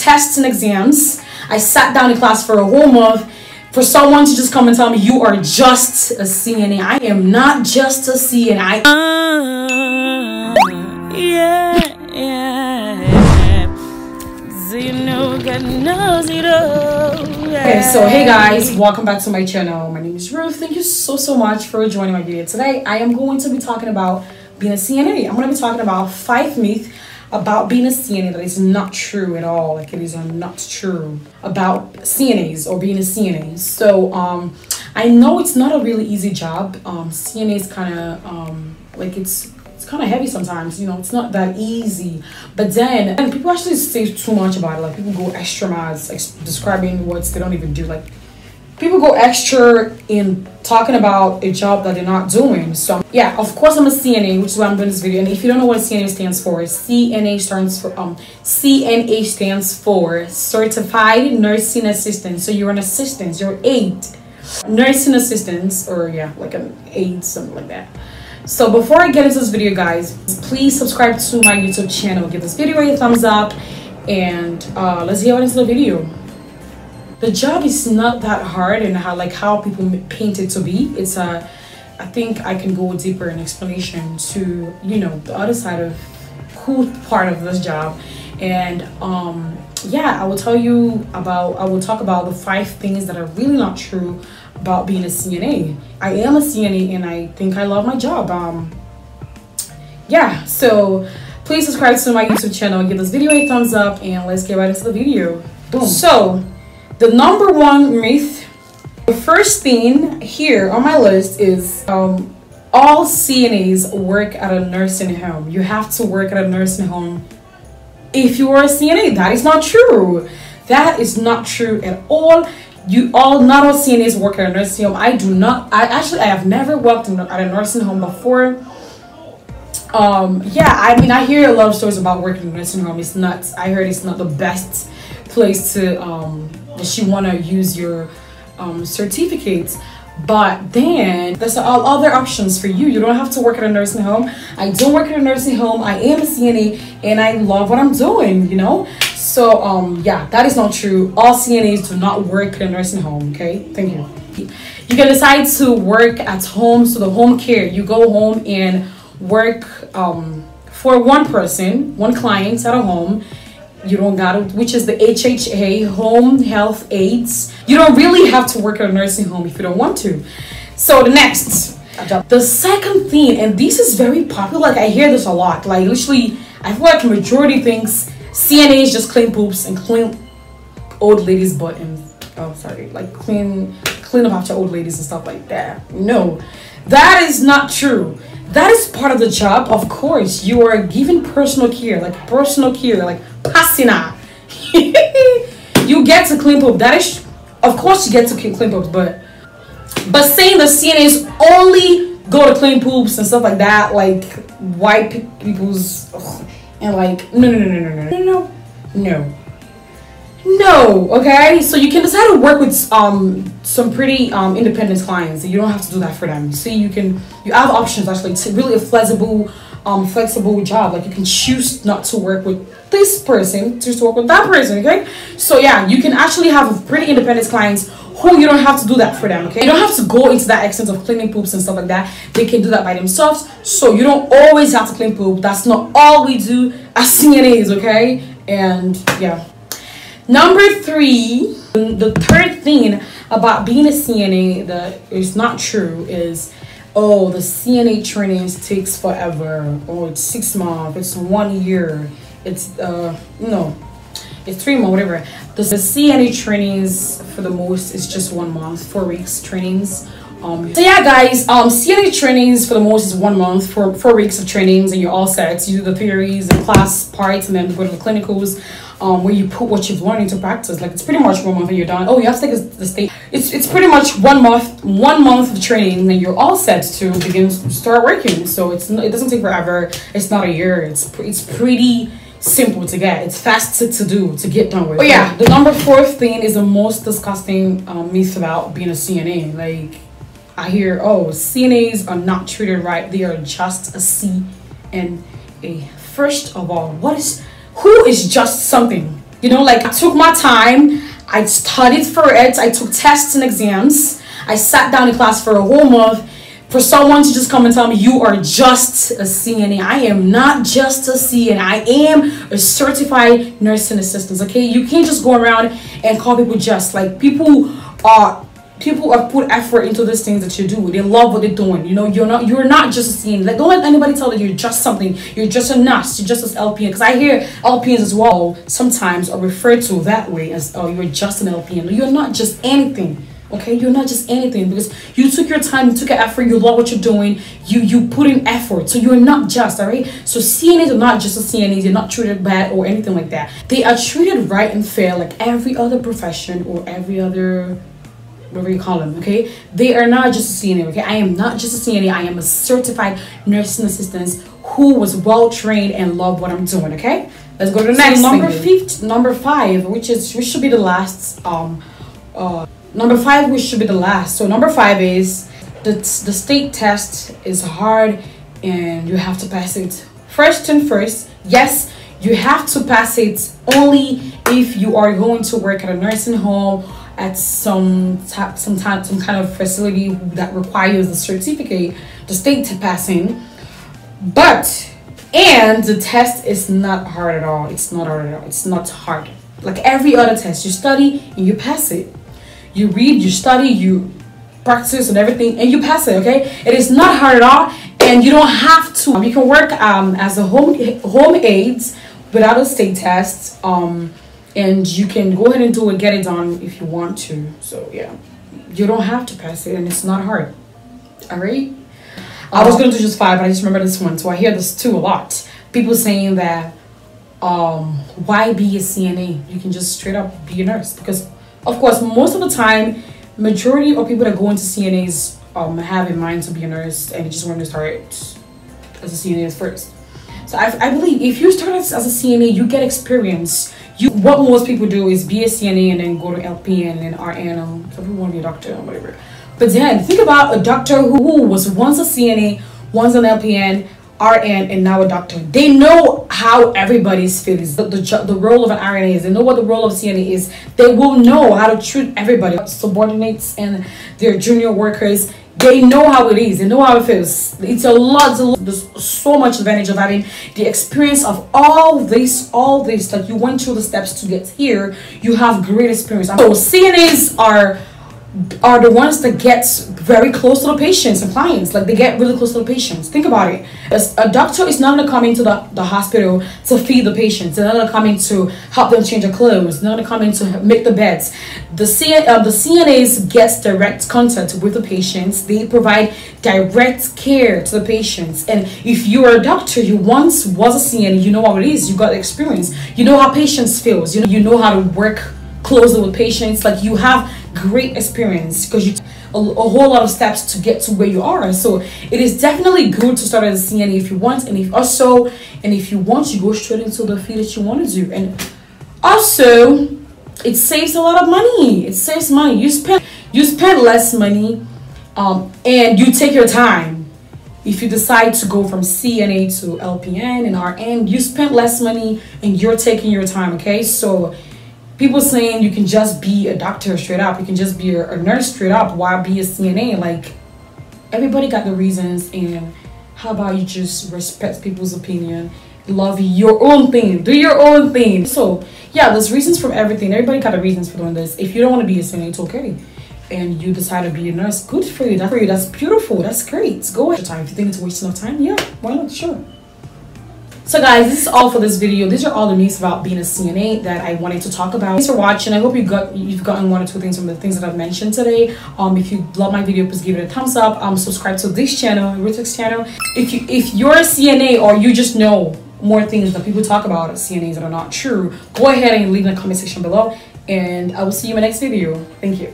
tests and exams. I sat down in class for a whole month for someone to just come and tell me you are just a CNA. I am not just a CNA. Okay, so hey guys, welcome back to my channel. My name is Ruth. Thank you so much for joining my video. Today I am going to be talking about being a CNA. I'm going to be talking about 5 myths about being a CNA that is not true at all. Like, it is not true about CNAs or being a CNA. So I know it's not a really easy job. CNA is kind of like it's kind of heavy sometimes, you know. It's not that easy. But then people actually say too much about it. Like, people go extra miles describing what they don't even do. Like, people go extra in talking about a job that they're not doing. So yeah, of course I'm a CNA, which is why I'm doing this video. And if you don't know what CNA stands for, CNA stands for Certified Nursing Assistant. So you're an assistant, you're aide, nursing assistants, or yeah, like an aide, something like that. So before I get into this video, guys, please subscribe to my YouTube channel, give this video a thumbs up, and let's get right into the video. The job is not that hard and how people paint it to be. It's I think I can go deeper in explanation to, you know, the other side of cool part of this job. And yeah, I will talk about the 5 things that are really not true about being a CNA. I am a CNA and I think I love my job. Yeah, so please subscribe to my YouTube channel, give this video a thumbs up, and let's get right into the video. Boom. So the number 1 myth, the first thing here on my list is all CNAs work at a nursing home. You have to work at a nursing home if you are a CNA. That is not true. That is not true at all. Not all CNAs work at a nursing home. I have never worked at a nursing home before. Yeah, I mean, I hear a lot of stories about working in a nursing home. It's not, I heard it's not the best place to that you want to use your certificates. But then there's all other options for you. You don't have to work at a nursing home. I don't work at a nursing home. I am a CNA and I love what I'm doing, you know. So yeah, that is not true. All CNAs do not work at a nursing home. Okay, thank you. You can decide to work at home, so the home care, you go home and work for one person, one client at a home. You don't gotta, which is the HHA, home health aides. You don't really have to work at a nursing home if you don't want to. So the second thing, and this is very popular, like I hear this a lot, like literally I feel like majority thinks CNAs just clean poops and clean old ladies' butt and like clean up after old ladies and stuff like that. No, that is not true. That is part of the job. Of course, you are giving personal care, like pasina. You get to clean poop. That is, of course, you get to clean poops, but saying the CNAs only go to clean poops and stuff like that, like white people's, and like no. Okay, so you can decide to work with some pretty independent clients. You don't have to do that for them. See, you have options actually. It's really a flexible job. Like, you can choose not to work with this person, choose to work with that person. Okay, so yeah, you can actually have pretty independent clients who you don't have to do that for them. Okay, you don't have to go into that extent of cleaning poops and stuff like that. They can do that by themselves, so you don't always have to clean poop. That's not all we do as CNAs. Okay, and yeah. Number 3, the third thing about being a CNA that is not true is, oh, the CNA trainings takes forever. Oh, it's 6 months, it's 1 year, it's no, it's 3 months, whatever. The CNA trainings for the most is just 1 month, 4 weeks trainings. So yeah, guys, CNA trainings for the most is 1 month, for 4 weeks of trainings, and you're all set. You do the theories and class parts, and then go to the clinicals, where you put what you've learned into practice. Like, it's pretty much 1 month and you're done. Oh, you have to take the state. It's pretty much 1 month of training, and you're all set to start working. So it doesn't take forever. It's not a year. It's pretty simple to get. It's fast to get done with. But yeah, the number 4th thing is the most disgusting myth about being a CNA. Like, I hear, oh, CNAs are not treated right. They are just a CNA. First of all, who is just something? You know, like I took my time, I studied for it, I took tests and exams, I sat down in class for a whole month. For someone to just come and tell me you are just a CNA, I am not just a CNA. I am a certified nursing assistant. Okay, you can't just go around and call people just. Like, people have put effort into these things that you do. They love what they're doing. You know, you're not just a CNA. Like, don't let anybody tell you you're just something. You're just a nurse. You're just an LPN. Because I hear LPNs as well sometimes are referred to that way as, oh, you're just an LPN. You're not just anything. Okay, you're not just anything, because you took your time, you took your effort, you love what you're doing, you put in effort. So you're not just, all right? So CNAs are not just a CNAs. They're not treated bad or anything like that. They are treated right and fair like every other profession or every other, whatever you call them, okay? They are not just a CNA, okay? I am not just a CNA. I am a certified nursing assistant who was well trained and love what I'm doing, okay? Let's go to the next number five, which should be the last. Number five, which should be the last. So number five is the state test is hard and you have to pass it. First, yes, you have to pass it only if you are going to work at a nursing home, at some kind of facility that requires the certificate, the state passing. And the test is not hard at all. It's not hard at all. It's not hard. Like every other test, you study and you pass it. You read, you study, you practice and everything, and you pass it, okay? It is not hard at all, and you don't have to. You can work as a home aides without a state test, and you can go ahead and get it done if you want to. So yeah, you don't have to pass it, and it's not hard. All right. I was gonna do just five, but I just remember this one. So I hear this too a lot. People saying that, why be a CNA? You can just straight up be a nurse, because of course, most of the time, majority of people that go into CNAs have in mind to be a nurse, and they just want to start as a CNA first. So I believe if you start as a CNA, you get experience. What most people do is be a CNA and then go to LPN and then RN. Some people want to be a doctor or whatever. But then think about a doctor who was once a CNA, once an LPN, RN, and now a doctor. They know how everybody's feelings, the role of an RN is. They know what the role of CNA is. They will know how to treat everybody, subordinates and their junior workers. They know how it is. They know how it feels. It's a lot. There's so much advantage of having the experience of all this. Like, you went through the steps to get here. You have great experience. So CNAs are the ones that get very close to the patients and clients. Like, they get really close to the patients. Think about it. A doctor is not going to come into the hospital to feed the patients. They're not going to come in to help them change their clothes. They're not going to come in to make the beds. The CNAs gets direct contact with the patients. They provide direct care to the patients. And if you're a doctor, you once was a CNA, you know what it is. You got experience. You know how patients feel. You know how to work closely with patients. Like, you have great experience because you a whole lot of steps to get to where you are. So it is definitely good to start as a CNA if you want, and if you want, you go straight into the field that you want to do. And also, it saves a lot of money. It saves money. You spend less money, and you take your time. If you decide to go from CNA to LPN and RN, you spend less money and you're taking your time. Okay, so people saying you can just be a doctor straight up, you can just be a nurse straight up, why be a CNA? Like, everybody got the reasons, and how about you just respect people's opinion, love your own thing, do your own thing. So yeah, there's reasons for everything. Everybody got the reasons for doing this. If you don't want to be a CNA, it's okay, and you decide to be a nurse, good for you. That's beautiful. That's great. Go ahead. If you think it's wasting of time, yeah, why not? Sure. So guys, this is all for this video. These are all the news about being a CNA that I wanted to talk about. Thanks for watching. I hope you've gotten one or two things from the things that I've mentioned today. If you love my video, please give it a thumbs up. Subscribe to this channel, Ritik's channel. If you're a CNA or you just know more things that people talk about CNAs that are not true, go ahead and leave in the comment section below, and I will see you in my next video. Thank you.